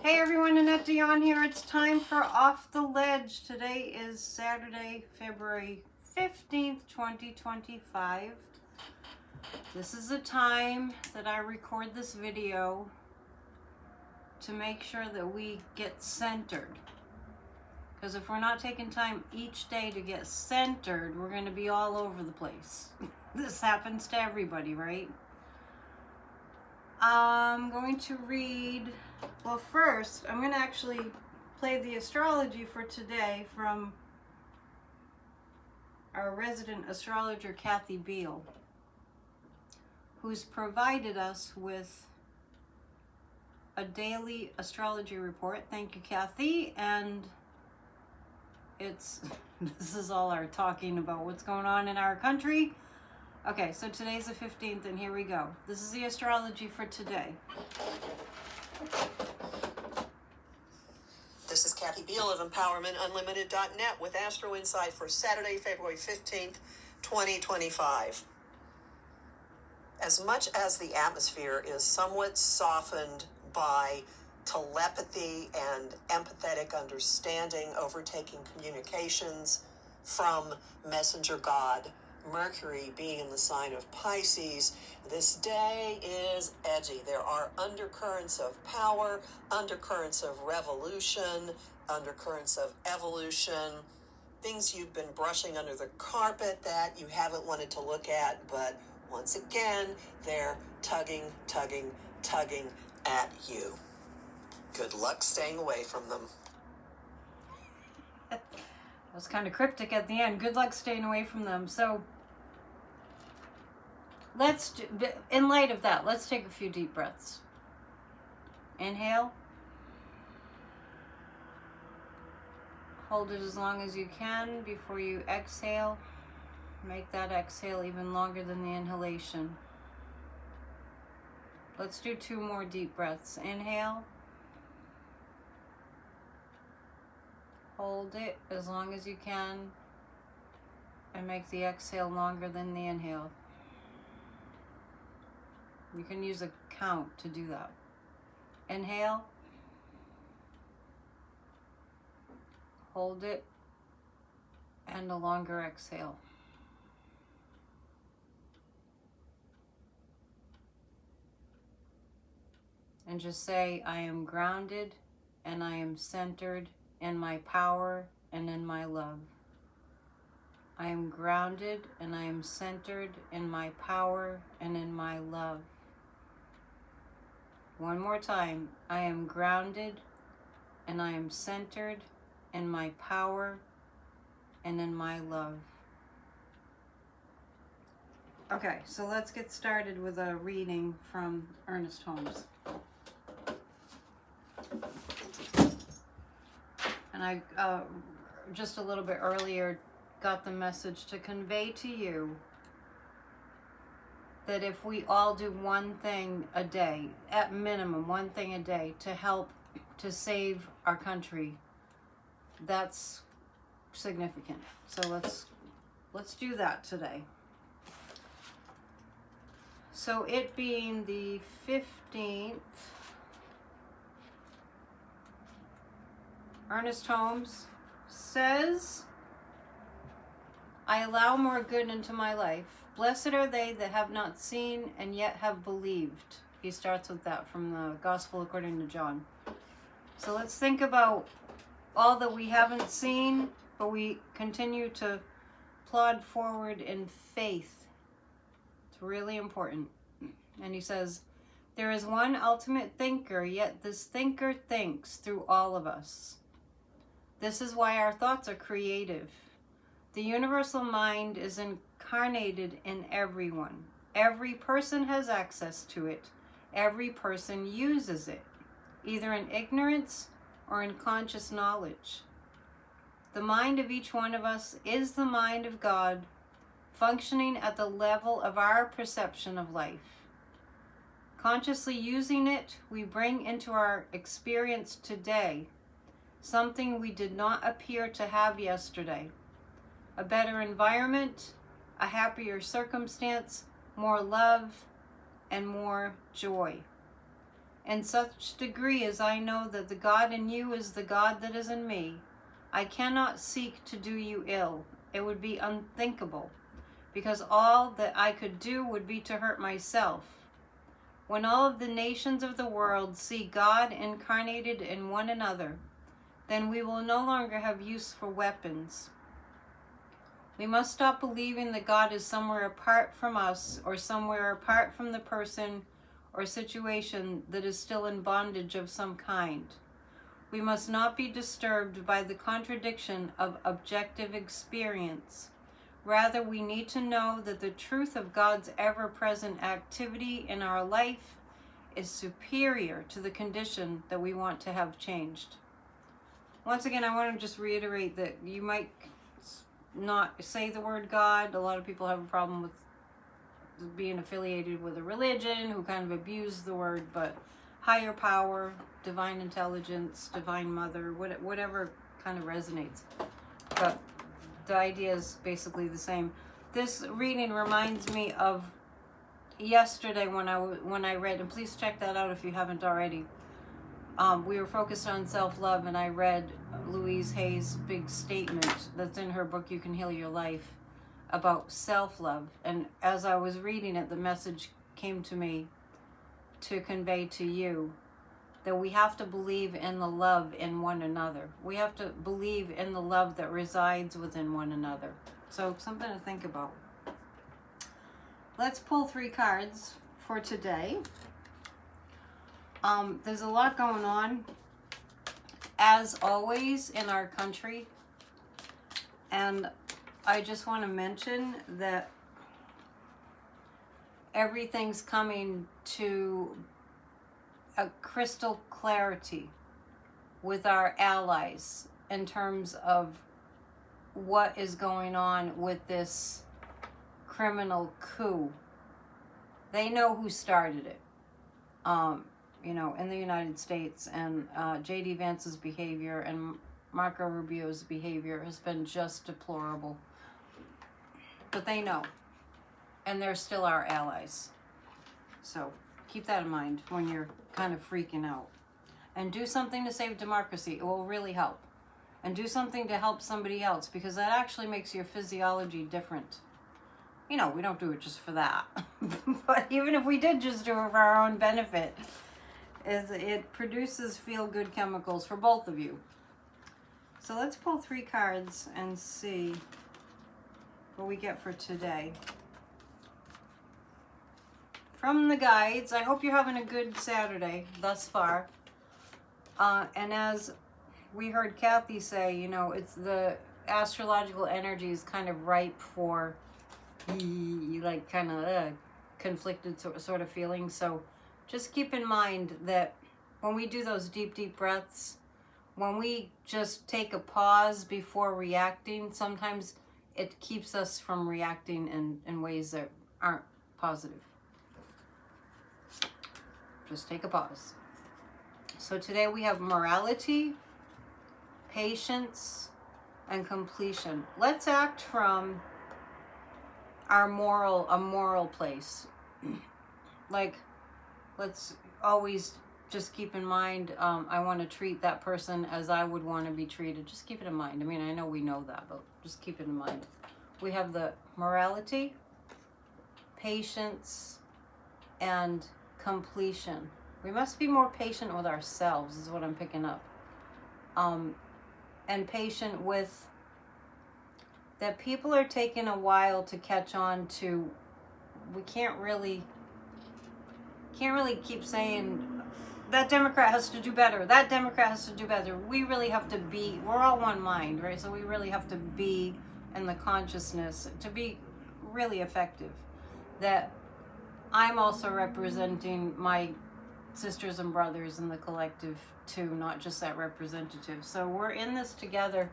Hey everyone, Annette Dion here. It's time for Off the Ledge. Today is Saturday, February 15th, 2025. This is the time that I record this video to make sure that we get centered. Because if we're not taking time each day to get centered, we're going to be all over the place. This happens to everybody, right? I'm going to read, well first, I'm going to actually play the astrology for today from our resident astrologer, Kathy Beal, who's provided us with a daily astrology report. Thank you, Kathy. And this is all our talking about what's going on in our country. Okay, so today's the 15th, and here we go. This is the astrology for today. This is Kathy Beal of EmpowermentUnlimited.net with Astro Insight for Saturday, February 15th, 2025. As much as the atmosphere is somewhat softened by telepathy and empathetic understanding overtaking communications from messenger god Mercury being in the sign of Pisces, this day is edgy. There are undercurrents of power, undercurrents of revolution, undercurrents of evolution, things you've been brushing under the carpet that you haven't wanted to look at, but once again, they're tugging at you. Good luck staying away from them. That was kind of cryptic at the end. Good luck staying away from them. So in light of that, let's take a few deep breaths. Inhale. Hold it as long as you can before you exhale. Make that exhale even longer than the inhalation. Let's do 2 more deep breaths. Inhale. Hold it as long as you can and make the exhale longer than the inhale. You can use a count to do that. Inhale. Hold it and a longer exhale. And just say, I am grounded and I am centered in my power and in my love. I am grounded and I am centered in my power and in my love. One more time. I am grounded and I am centered in my power and in my love. Okay, so let's get started with a reading from Ernest Holmes. And I, just a little bit earlier, got the message to convey to you that if we all do one thing a day, at minimum one thing a day, to help to save our country, that's significant. So let's do that today. So it being the 15th, Ernest Holmes says, I allow more good into my life. Blessed are they that have not seen and yet have believed. He starts with that from the Gospel according to John. So let's think about all that we haven't seen, but we continue to plod forward in faith. It's really important. And he says, there is one ultimate thinker, yet this thinker thinks through all of us. This is why our thoughts are creative. The universal mind is incarnated in everyone. Every person has access to it. Every person uses it, either in ignorance or in conscious knowledge. The mind of each one of us is the mind of God, functioning at the level of our perception of life. Consciously using it, we bring into our experience today something we did not appear to have yesterday. A better environment, a happier circumstance, more love, and more joy. In such degree as I know that the God in you is the God that is in me, I cannot seek to do you ill. It would be unthinkable, because all that I could do would be to hurt myself. When all of the nations of the world see God incarnated in one another, then we will no longer have use for weapons. We must stop believing that God is somewhere apart from us, or somewhere apart from the person or situation that is still in bondage of some kind. We must not be disturbed by the contradiction of objective experience. Rather, we need to know that the truth of God's ever-present activity in our life is superior to the condition that we want to have changed. Once again, I want to just reiterate that you might not say the word God. A lot of people have a problem with being affiliated with a religion who kind of abuse the word, but higher power, divine intelligence, divine mother, whatever kind of resonates. But the idea is basically the same. This reading reminds me of yesterday when I read, and please check that out if you haven't already. We were focused on self-love, and I read Louise Hay's big statement that's in her book, You Can Heal Your Life, about self-love. And as I was reading it, the message came to me to convey to you that we have to believe in the love in one another. We have to believe in the love that resides within one another. So something to think about. Let's pull 3 cards for today. There's a lot going on, as always, in our country. And I just want to mention that everything's coming to a crystal clarity with our allies in terms of what is going on with this criminal coup. They know who started it, in the United States, and J.D. Vance's behavior and Marco Rubio's behavior has been just deplorable. But they know, and they're still our allies. So keep that in mind when you're kind of freaking out. And do something to save democracy. It will really help. And do something to help somebody else, because that actually makes your physiology different. We don't do it just for that. But even if we did just do it for our own benefit, it produces feel-good chemicals for both of you. So let's pull 3 cards and see what we get for today. From the guides, I hope you're having a good Saturday thus far. And as we heard Kathy say, it's the astrological energy is kind of ripe for conflicted sort of feelings. So just keep in mind that when we do those deep, deep breaths, when we just take a pause before reacting, sometimes it keeps us from reacting in ways that aren't positive. Just take a pause. So today we have morality, patience, and completion. Let's act from a moral place. Let's always just keep in mind, I want to treat that person as I would want to be treated. Just keep it in mind. I mean, I know we know that, but just keep it in mind. We have the morality, patience, and completion. We must be more patient with ourselves, is what I'm picking up. And patient with that people are taking a while to catch on to. We can't really keep saying that Democrat has to do better, that Democrat has to do better. We really have to be, we're all one mind, right? So we really have to be in the consciousness to be really effective. That I'm also representing my sisters and brothers in the collective too, not just that representative. So we're in this together.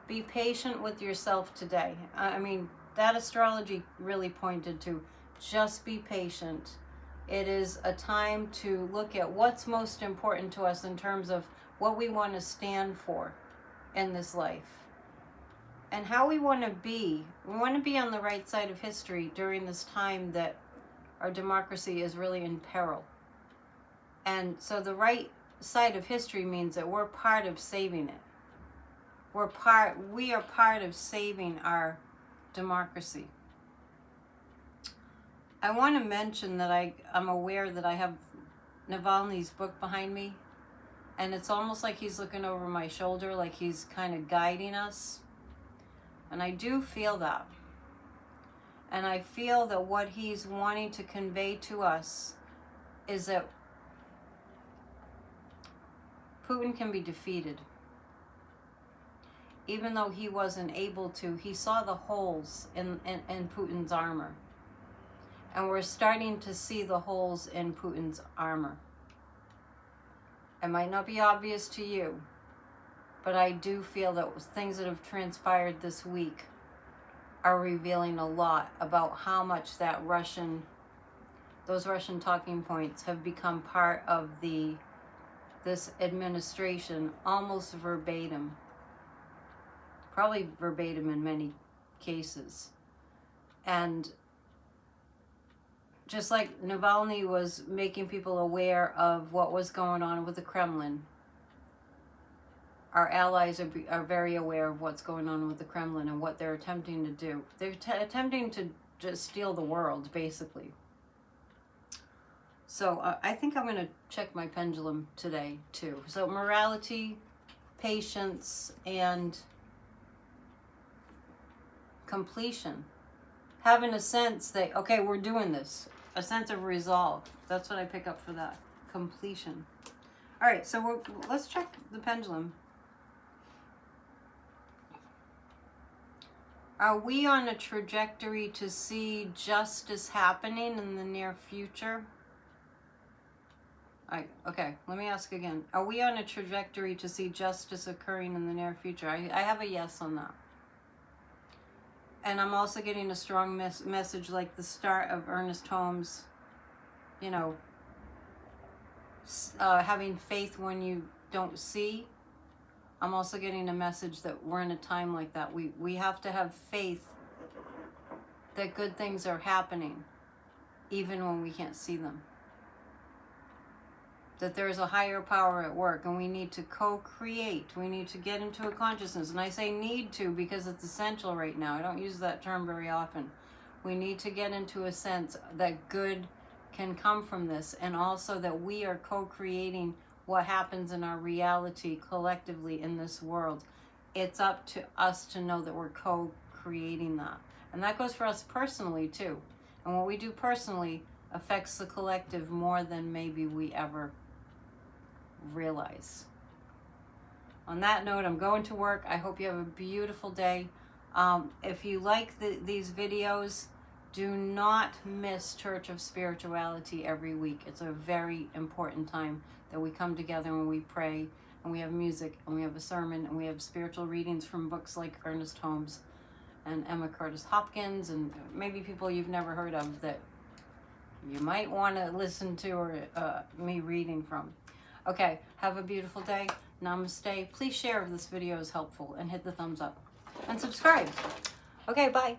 Be patient with yourself today. I mean, that astrology really pointed to just be patient. It is a time to look at what's most important to us in terms of what we want to stand for in this life and how we want to be. We want to be on the right side of history during this time that our democracy is really in peril. And so the right side of history means that we're part of saving it. We are part of saving our democracy. I want to mention that I'm aware that I have Navalny's book behind me, and it's almost like he's looking over my shoulder, like he's kind of guiding us. And I do feel that. And I feel that what he's wanting to convey to us is that Putin can be defeated. Even though he wasn't able to, he saw the holes in Putin's armor. And we're starting to see the holes in Putin's armor. It might not be obvious to you, but I do feel that things that have transpired this week are revealing a lot about how much those Russian talking points have become part of this administration, almost verbatim. Probably verbatim in many cases. And just like Navalny was making people aware of what was going on with the Kremlin, our allies are very aware of what's going on with the Kremlin and what they're attempting to do. They're attempting to just steal the world, basically. So I think I'm going to check my pendulum today, too. So morality, patience, and completion. Having a sense that, okay, we're doing this. A sense of resolve. That's what I pick up for that. Completion. All right, so let's check the pendulum. Are we on a trajectory to see justice happening in the near future? Okay, let me ask again. Are we on a trajectory to see justice occurring in the near future? I have a yes on that. And I'm also getting a strong message like the start of Ernest Holmes, having faith when you don't see. I'm also getting a message that we're in a time like that. We have to have faith that good things are happening, even when we can't see them. That there's a higher power at work, and we need to co-create. We need to get into a consciousness. And I say need to because it's essential right now. I don't use that term very often. We need to get into a sense that good can come from this, and also that we are co-creating what happens in our reality collectively in this world. It's up to us to know that we're co-creating that. And that goes for us personally, too. And what we do personally affects the collective more than maybe we ever realize. On that note, I'm going to work. I hope you have a beautiful day. If you like these videos, do not miss Church of Spirituality every week. It's a very important time that we come together and we pray, and we have music, and we have a sermon, and we have spiritual readings from books like Ernest Holmes and Emma Curtis Hopkins, and maybe people you've never heard of that you might want to listen to or me reading from. Okay, have a beautiful day. Namaste. Please share if this video is helpful and hit the thumbs up. And subscribe. Okay, bye.